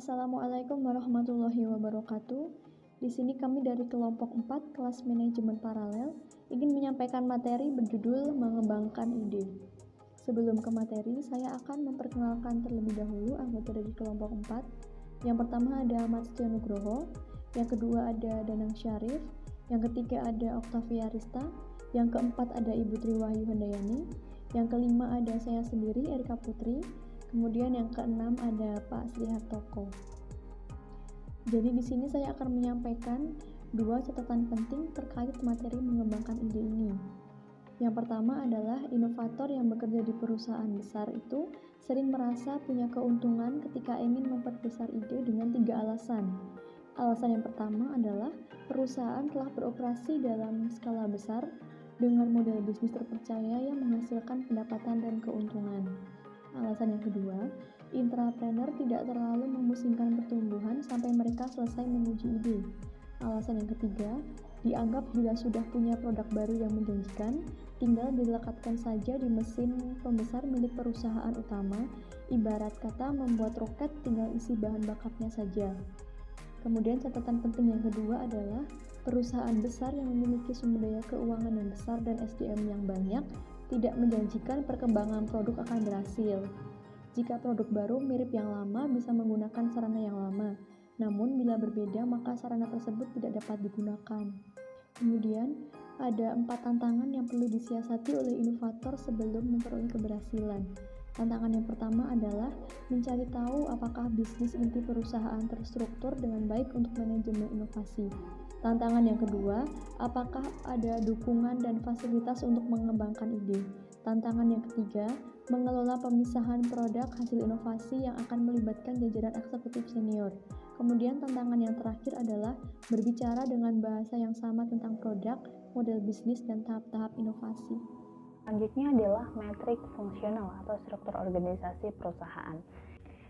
Assalamualaikum warahmatullahi wabarakatuh. Di sini kami dari kelompok 4 kelas manajemen paralel ingin menyampaikan materi berjudul mengembangkan ide. Sebelum ke materi, saya akan memperkenalkan terlebih dahulu anggota dari kelompok 4. Yang pertama ada Ahmad Setio Nugroho, yang kedua ada Danang Syarif, yang ketiga ada Oktavia Rista, yang keempat ada Ibu Triwahyu Handayani, yang kelima ada saya sendiri Erika Putri, kemudian yang keenam ada Pak Sri Hartoko. Jadi di sini saya akan menyampaikan dua catatan penting terkait materi mengembangkan ide ini. Yang pertama adalah inovator yang bekerja di perusahaan besar itu sering merasa punya keuntungan ketika ingin memperbesar ide dengan 3 alasan. Alasan yang pertama adalah perusahaan telah beroperasi dalam skala besar dengan model bisnis terpercaya yang menghasilkan pendapatan dan keuntungan. Alasan yang kedua, intrapreneur tidak terlalu memusingkan pertumbuhan sampai mereka selesai menguji ide. Alasan yang ketiga, dianggap bila sudah punya produk baru yang menjanjikan, tinggal dilekatkan saja di mesin pembesar milik perusahaan utama, ibarat kata membuat roket tinggal isi bahan bakarnya saja. Kemudian catatan penting yang kedua adalah perusahaan besar yang memiliki sumber daya keuangan yang besar dan SDM yang banyak tidak menjanjikan perkembangan produk akan berhasil. Jika produk baru mirip yang lama bisa menggunakan sarana yang lama, namun bila berbeda maka sarana tersebut tidak dapat digunakan. Kemudian, ada 4 tantangan yang perlu disiasati oleh inovator sebelum memperoleh keberhasilan. Tantangan yang pertama adalah mencari tahu apakah bisnis inti perusahaan terstruktur dengan baik untuk manajemen inovasi. Tantangan yang kedua, apakah ada dukungan dan fasilitas untuk mengembangkan ide. Tantangan yang ketiga, mengelola pemisahan produk hasil inovasi yang akan melibatkan jajaran eksekutif senior. Kemudian tantangan yang terakhir adalah berbicara dengan bahasa yang sama tentang produk, model bisnis, dan tahap-tahap inovasi. Selanjutnya adalah metrik fungsional atau struktur organisasi perusahaan.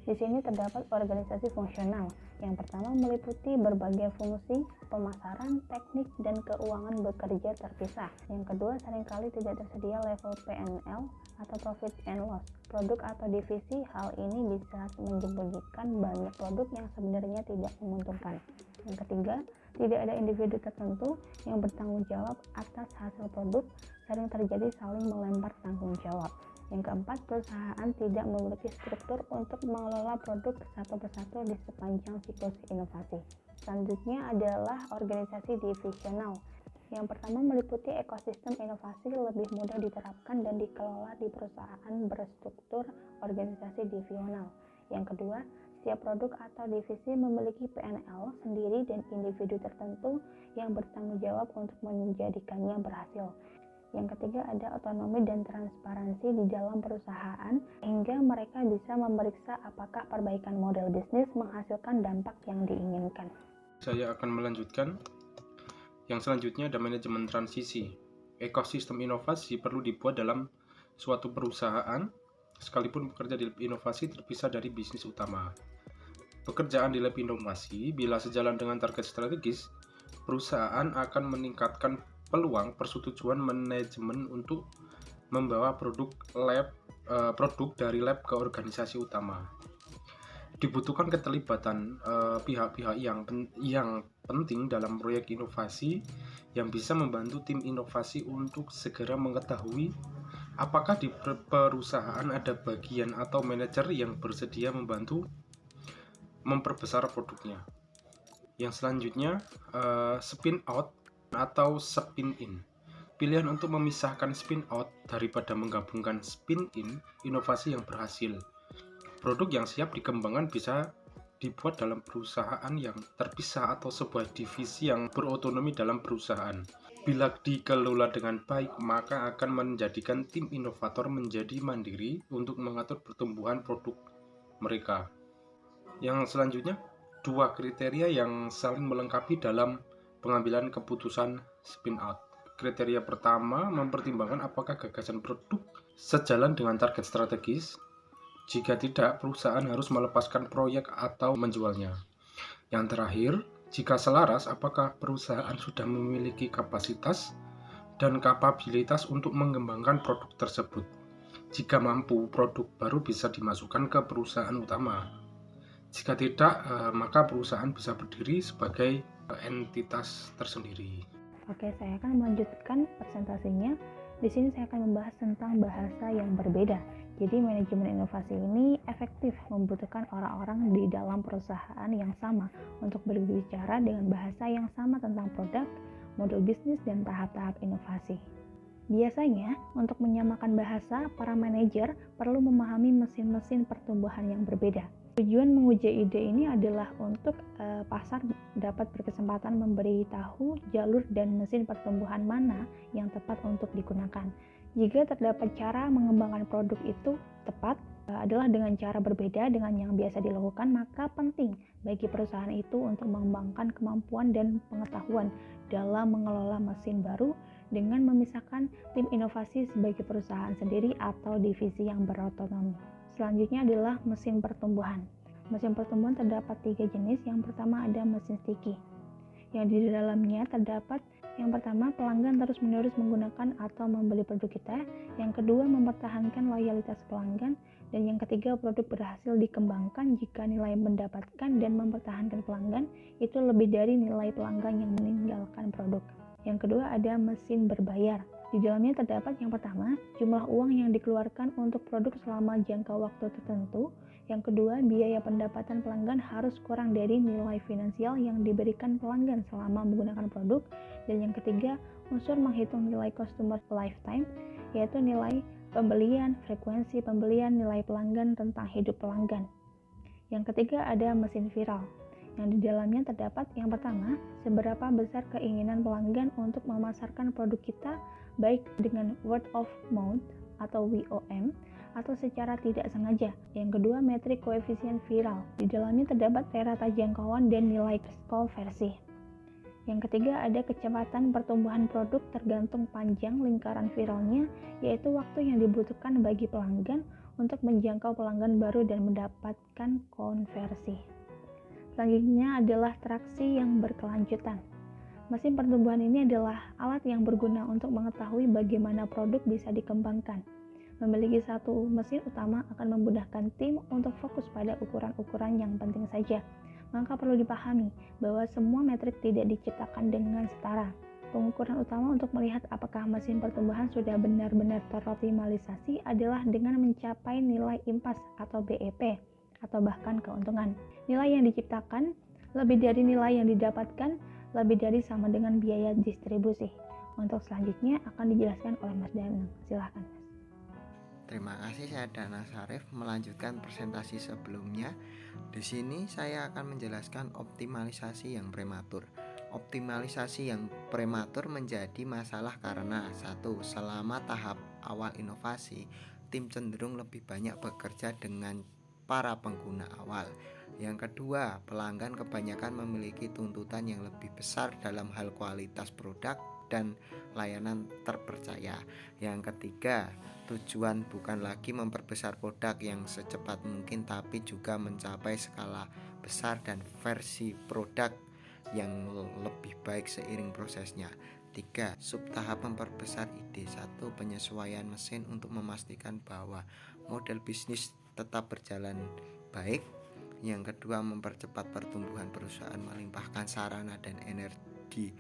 Di sini terdapat organisasi fungsional. Yang pertama meliputi berbagai fungsi, pemasaran, teknik, dan keuangan bekerja terpisah. Yang kedua seringkali tidak tersedia level P&L atau profit and loss. Produk atau divisi, hal ini bisa menyembunyikan banyak produk yang sebenarnya tidak menguntungkan. Yang ketiga, tidak ada individu tertentu yang bertanggung jawab atas hasil produk, sering terjadi saling melempar tanggung jawab. Yang keempat, perusahaan tidak memiliki struktur untuk mengelola produk satu persatu di sepanjang siklus inovasi. Selanjutnya adalah organisasi divisional. Yang pertama meliputi ekosistem inovasi lebih mudah diterapkan dan dikelola di perusahaan berstruktur organisasi divisional. Yang kedua, setiap produk atau divisi memiliki P&L sendiri dan individu tertentu yang bertanggung jawab untuk menjadikannya berhasil. Yang ketiga ada otonomi dan transparansi di dalam perusahaan hingga mereka bisa memeriksa apakah perbaikan model bisnis menghasilkan dampak yang diinginkan. Saya akan melanjutkan. Yang selanjutnya ada manajemen transisi. Ekosistem inovasi perlu dibuat dalam suatu perusahaan sekalipun bekerja di lab inovasi terpisah dari bisnis utama. Pekerjaan di lab inovasi bila sejalan dengan target strategis, perusahaan akan meningkatkan peluang persetujuan manajemen untuk membawa produk dari lab ke organisasi utama. Dibutuhkan keterlibatan pihak-pihak yang penting dalam proyek inovasi yang bisa membantu tim inovasi untuk segera mengetahui apakah di perusahaan ada bagian atau manajer yang bersedia membantu memperbesar produknya. Yang selanjutnya spin out atau spin in. Pilihan untuk memisahkan spin out daripada menggabungkan spin in inovasi yang berhasil. Produk yang siap dikembangkan bisa dibuat dalam perusahaan yang terpisah atau sebuah divisi yang berotonomi dalam perusahaan. Bila dikelola dengan baik, maka akan menjadikan tim inovator menjadi mandiri untuk mengatur pertumbuhan produk mereka. Yang selanjutnya, dua kriteria yang saling melengkapi dalam pengambilan keputusan spin out. Kriteria pertama mempertimbangkan apakah gagasan produk sejalan dengan target strategis. Jika tidak, perusahaan harus melepaskan proyek atau menjualnya. Yang terakhir, jika selaras, apakah perusahaan sudah memiliki kapasitas dan kapabilitas untuk mengembangkan produk tersebut. Jika mampu, produk baru bisa dimasukkan ke perusahaan utama. Jika tidak, maka perusahaan bisa berdiri sebagai entitas tersendiri. Oke, saya akan melanjutkan presentasinya. Di sini saya akan membahas tentang bahasa yang berbeda. Jadi manajemen inovasi ini efektif membutuhkan orang-orang di dalam perusahaan yang sama untuk berbicara dengan bahasa yang sama tentang produk, model bisnis, dan tahap-tahap inovasi. Biasanya, untuk menyamakan bahasa, para manajer perlu memahami mesin-mesin pertumbuhan yang berbeda. Tujuan menguji ide ini adalah untuk pasar dapat berkesempatan memberitahu jalur dan mesin pertumbuhan mana yang tepat untuk digunakan. Jika terdapat cara mengembangkan produk itu tepat adalah dengan cara berbeda dengan yang biasa dilakukan, maka penting bagi perusahaan itu untuk mengembangkan kemampuan dan pengetahuan dalam mengelola mesin baru dengan memisahkan tim inovasi sebagai perusahaan sendiri atau divisi yang berotonomi. Selanjutnya adalah mesin pertumbuhan. Mesin pertumbuhan terdapat 3 jenis. Yang pertama ada mesin sticky, yang di dalamnya terdapat yang pertama pelanggan terus-menerus menggunakan atau membeli produk kita, yang kedua mempertahankan loyalitas pelanggan, dan yang ketiga produk berhasil dikembangkan jika nilai mendapatkan dan mempertahankan pelanggan itu lebih dari nilai pelanggan yang meninggalkan produk. Yang kedua ada mesin berbayar. Di dalamnya terdapat yang pertama, jumlah uang yang dikeluarkan untuk produk selama jangka waktu tertentu. Yang kedua, biaya pendapatan pelanggan harus kurang dari nilai finansial yang diberikan pelanggan selama menggunakan produk. Dan yang ketiga, unsur menghitung nilai customer lifetime, yaitu nilai pembelian, frekuensi pembelian, nilai pelanggan tentang hidup pelanggan. Yang ketiga ada mesin viral, yang di dalamnya terdapat yang pertama, seberapa besar keinginan pelanggan untuk memasarkan produk kita baik dengan word of mouth atau WOM atau secara tidak sengaja. Yang kedua, metrik koefisien viral. Di dalamnya terdapat rata jangkauan dan nilai konversi. Yang ketiga, ada kecepatan pertumbuhan produk tergantung panjang lingkaran viralnya, yaitu waktu yang dibutuhkan bagi pelanggan untuk menjangkau pelanggan baru dan mendapatkan konversi. Selanjutnya adalah traksi yang berkelanjutan. Mesin pertumbuhan ini adalah alat yang berguna untuk mengetahui bagaimana produk bisa dikembangkan. Memiliki satu mesin utama akan memudahkan tim untuk fokus pada ukuran-ukuran yang penting saja. Maka perlu dipahami bahwa semua metrik tidak diciptakan dengan setara. Pengukuran utama untuk melihat apakah mesin pertumbuhan sudah benar-benar teroptimalisasi adalah dengan mencapai nilai impas atau BEP atau bahkan keuntungan. Nilai yang diciptakan lebih dari nilai yang didapatkan lebih dari sama dengan biaya distribusi. Untuk selanjutnya akan dijelaskan oleh Mas Danang. Silahkan Mas. Terima kasih, saya Dana Sarif melanjutkan presentasi sebelumnya. Di sini saya akan menjelaskan optimalisasi yang prematur. Optimalisasi yang prematur menjadi masalah karena satu, selama tahap awal inovasi, tim cenderung lebih banyak bekerja dengan para pengguna awal. Yang kedua, pelanggan kebanyakan memiliki tuntutan yang lebih besar dalam hal kualitas produk dan layanan terpercaya. Yang ketiga, tujuan bukan lagi memperbesar produk yang secepat mungkin, tapi juga mencapai skala besar dan versi produk yang lebih baik seiring prosesnya. 3. Subtahap memperbesar ide. 1. Penyesuaian mesin untuk memastikan bahwa model bisnis tetap berjalan baik. Yang kedua, mempercepat pertumbuhan perusahaan, melimpahkan sarana dan energi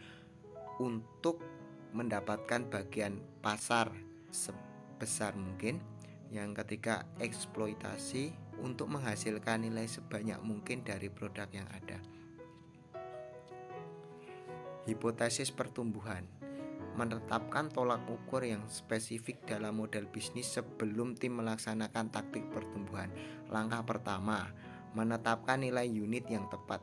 untuk mendapatkan bagian pasar sebesar mungkin. Yang ketiga, eksploitasi untuk menghasilkan nilai sebanyak mungkin dari produk yang ada. Hipotesis pertumbuhan. Menetapkan tolak ukur yang spesifik dalam model bisnis sebelum tim melaksanakan taktik pertumbuhan. Langkah pertama, menetapkan nilai unit yang tepat.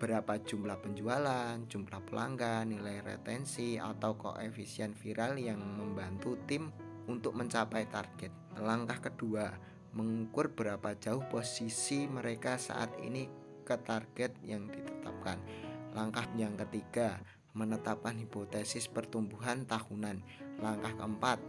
Berapa jumlah penjualan, jumlah pelanggan, nilai retensi, atau koefisien viral yang membantu tim untuk mencapai target. Langkah kedua, mengukur berapa jauh posisi mereka saat ini ke target yang ditetapkan. Langkah yang ketiga, menetapkan hipotesis pertumbuhan tahunan. Langkah keempat,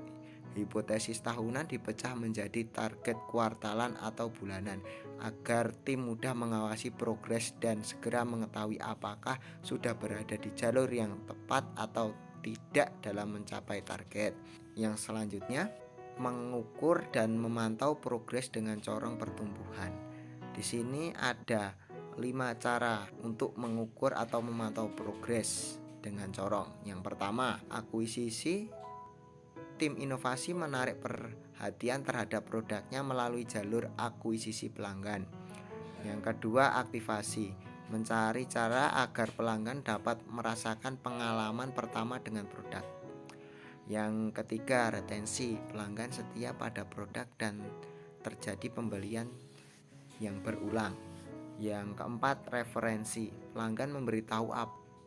hipotesis tahunan dipecah menjadi target kuartalan atau bulanan agar tim mudah mengawasi progres dan segera mengetahui apakah sudah berada di jalur yang tepat atau tidak dalam mencapai target. Yang selanjutnya, mengukur dan memantau progres dengan corong pertumbuhan. Di sini ada 5 cara untuk mengukur atau memantau progres dengan corong. Yang pertama, akuisisi. Tim inovasi menarik perhatian terhadap produknya melalui jalur akuisisi pelanggan. Yang kedua, aktivasi. Mencari cara agar pelanggan dapat merasakan pengalaman pertama dengan produk. Yang ketiga, retensi. Pelanggan setia pada produk dan terjadi pembelian yang berulang. Yang keempat, referensi. Pelanggan memberitahu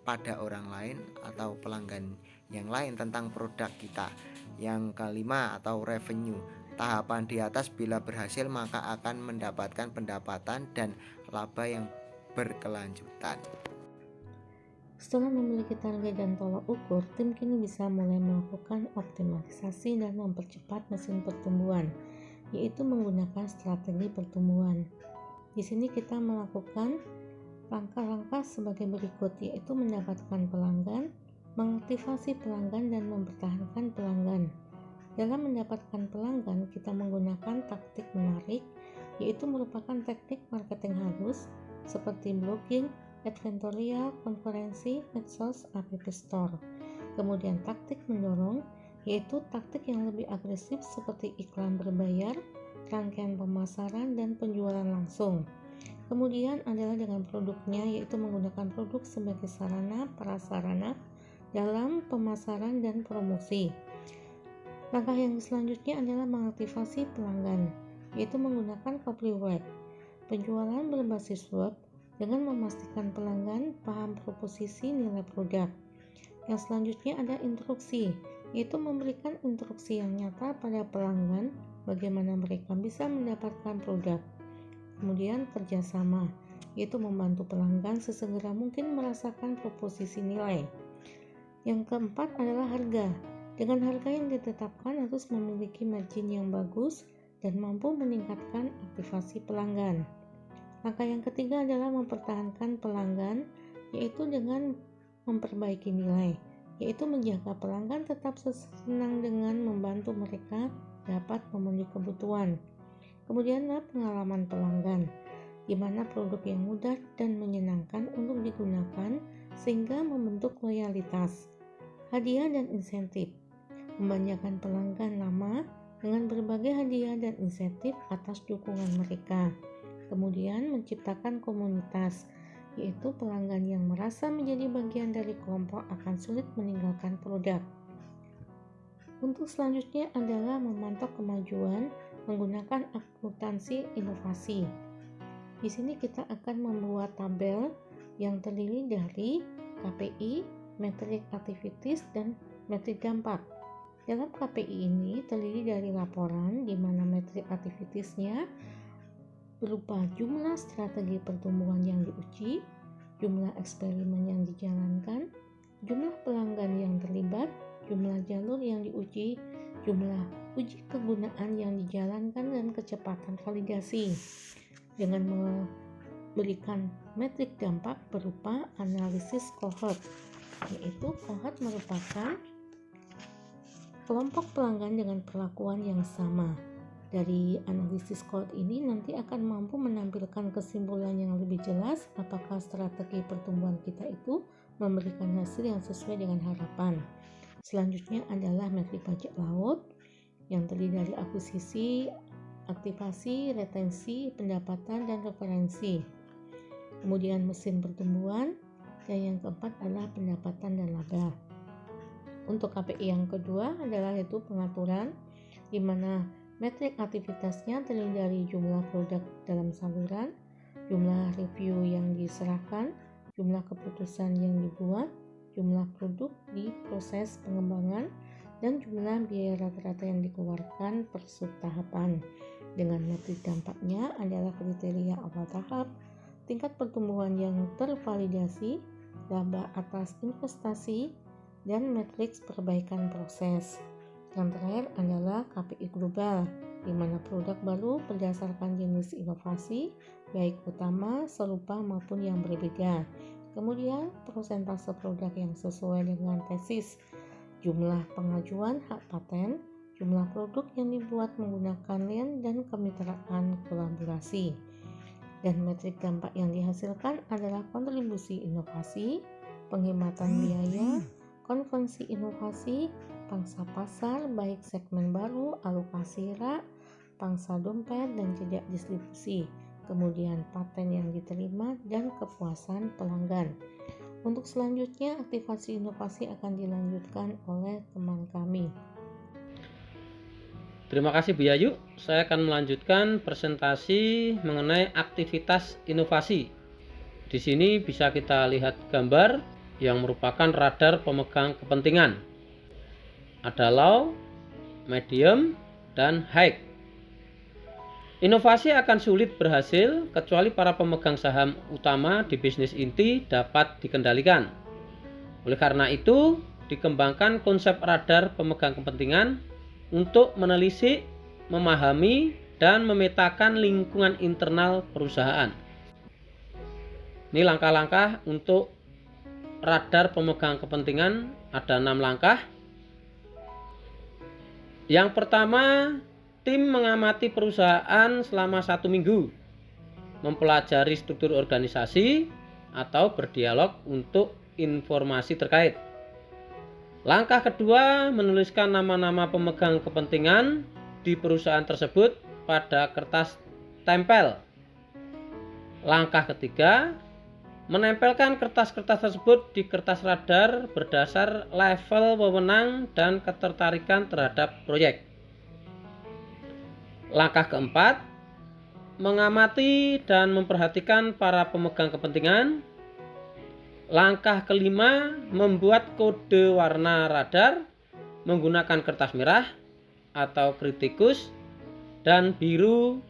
pada orang lain atau pelanggan yang lain tentang produk kita. Yang kelima, atau revenue. Tahapan di atas bila berhasil maka akan mendapatkan pendapatan dan laba yang berkelanjutan. Setelah memiliki target dan tolak ukur, tim kini bisa mulai melakukan optimalisasi dan mempercepat mesin pertumbuhan, yaitu menggunakan strategi pertumbuhan. Di sini kita melakukan langkah-langkah sebagai berikut, yaitu mendapatkan pelanggan, mengaktifasi pelanggan, dan mempertahankan pelanggan. Dalam mendapatkan pelanggan, kita menggunakan taktik menarik, yaitu merupakan teknik marketing halus seperti blogging, advertorial, konferensi, medsos, app store. Kemudian taktik mendorong, yaitu taktik yang lebih agresif seperti iklan berbayar, rangkaian pemasaran, dan penjualan langsung. Kemudian adalah dengan produknya, yaitu menggunakan produk sebagai sarana prasarana dalam pemasaran dan promosi. Langkah yang selanjutnya adalah mengaktifasi pelanggan, yaitu menggunakan copyword, penjualan berbasis web dengan memastikan pelanggan paham proposisi nilai produk. Yang selanjutnya ada instruksi, yaitu memberikan instruksi yang nyata pada pelanggan bagaimana mereka bisa mendapatkan produk. Kemudian kerjasama, yaitu membantu pelanggan sesegera mungkin merasakan proposisi nilai. Yang keempat adalah harga. Dengan harga yang ditetapkan harus memiliki margin yang bagus dan mampu meningkatkan aktivasi pelanggan. Langkah yang ketiga adalah mempertahankan pelanggan, yaitu dengan memperbaiki nilai, yaitu menjaga pelanggan tetap senang dengan membantu mereka dapat memenuhi kebutuhan. Kemudian pengalaman pelanggan, di mana produk yang mudah dan menyenangkan untuk digunakan sehingga membentuk loyalitas. Hadiah dan insentif, membanjakan pelanggan lama dengan berbagai hadiah dan insentif atas dukungan mereka. Kemudian menciptakan komunitas, yaitu pelanggan yang merasa menjadi bagian dari kelompok akan sulit meninggalkan produk. Untuk selanjutnya adalah memantau kemajuan menggunakan akuntansi inovasi. Di sini kita akan membuat tabel yang terdiri dari KPI, metrik activities, dan metrik dampak. Dalam KPI ini terdiri dari laporan di mana metrik activitiesnya berupa jumlah strategi pertumbuhan yang diuji, jumlah eksperimen yang dijalankan, jumlah pelanggan yang terlibat, jumlah jalur yang diuji, jumlah uji kegunaan yang dijalankan, dan kecepatan validasi. Dengan memberikan metrik dampak berupa analisis cohort, yaitu cohort merupakan kelompok pelanggan dengan perlakuan yang sama. Dari analisis cohort ini nanti akan mampu menampilkan kesimpulan yang lebih jelas apakah strategi pertumbuhan kita itu memberikan hasil yang sesuai dengan harapan. Selanjutnya adalah metrik bajak laut yang terdiri dari akuisisi, aktivasi, retensi, pendapatan, dan referensi. Kemudian mesin pertumbuhan, dan yang keempat adalah pendapatan dan laba. Untuk KPI yang kedua adalah yaitu pengaturan, di mana metrik aktivitasnya terdiri dari jumlah produk dalam saluran, jumlah review yang diserahkan, jumlah keputusan yang dibuat, jumlah produk di proses pengembangan, dan jumlah biaya rata-rata yang dikeluarkan per subtahapan. Dengan metrik dampaknya adalah kriteria awal tahap, tingkat pertumbuhan yang tervalidasi, laba atas investasi, dan matriks perbaikan proses. Yang terakhir adalah KPI global, di mana produk baru berdasarkan jenis inovasi, baik utama, serupa maupun yang berbeda. Kemudian persentase produk yang sesuai dengan tesis, jumlah pengajuan hak paten, jumlah produk yang dibuat menggunakan lien, dan kemitraan kolaborasi. Dan metrik dampak yang dihasilkan adalah kontribusi inovasi, penghematan biaya, konvensi inovasi, pangsa pasar baik segmen baru, alokasi rak, pangsa dompet dan jejak distribusi, kemudian paten yang diterima dan kepuasan pelanggan. Untuk selanjutnya, aktivasi inovasi akan dilanjutkan oleh teman kami. Terima kasih Bu Yayu. Saya akan melanjutkan presentasi mengenai aktivitas inovasi. Di sini bisa kita lihat gambar yang merupakan radar pemegang kepentingan. Ada low, medium, dan high. Inovasi akan sulit berhasil kecuali para pemegang saham utama di bisnis inti dapat dikendalikan. Oleh karena itu, dikembangkan konsep radar pemegang kepentingan untuk menelisik, memahami, dan memetakan lingkungan internal perusahaan. Ini langkah-langkah untuk radar pemegang kepentingan, ada 6 langkah. Yang pertama, tim mengamati perusahaan selama 1 minggu, mempelajari struktur organisasi, atau berdialog untuk informasi terkait. Langkah kedua, menuliskan nama-nama pemegang kepentingan di perusahaan tersebut pada kertas tempel. Langkah ketiga, menempelkan kertas-kertas tersebut di kertas radar berdasar level wewenang dan ketertarikan terhadap proyek. Langkah keempat, mengamati dan memperhatikan para pemegang kepentingan. Langkah kelima, membuat kode warna radar menggunakan kertas merah atau kritikus dan biru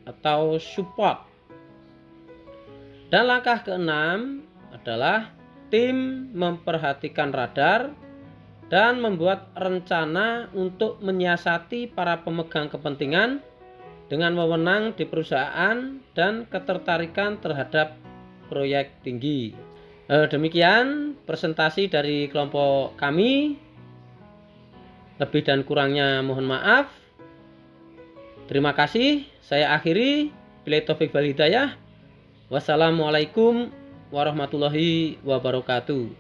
atau support. Dan langkah keenam adalah tim memperhatikan radar dan membuat rencana untuk menyiasati para pemegang kepentingan dengan wewenang di perusahaan dan ketertarikan terhadap proyek tinggi. Demikian presentasi dari kelompok kami. Lebih dan kurangnya mohon maaf. Terima kasih. Saya akhiri. Billahi taufiq wal hidayah. Wassalamualaikum warahmatullahi wabarakatuh.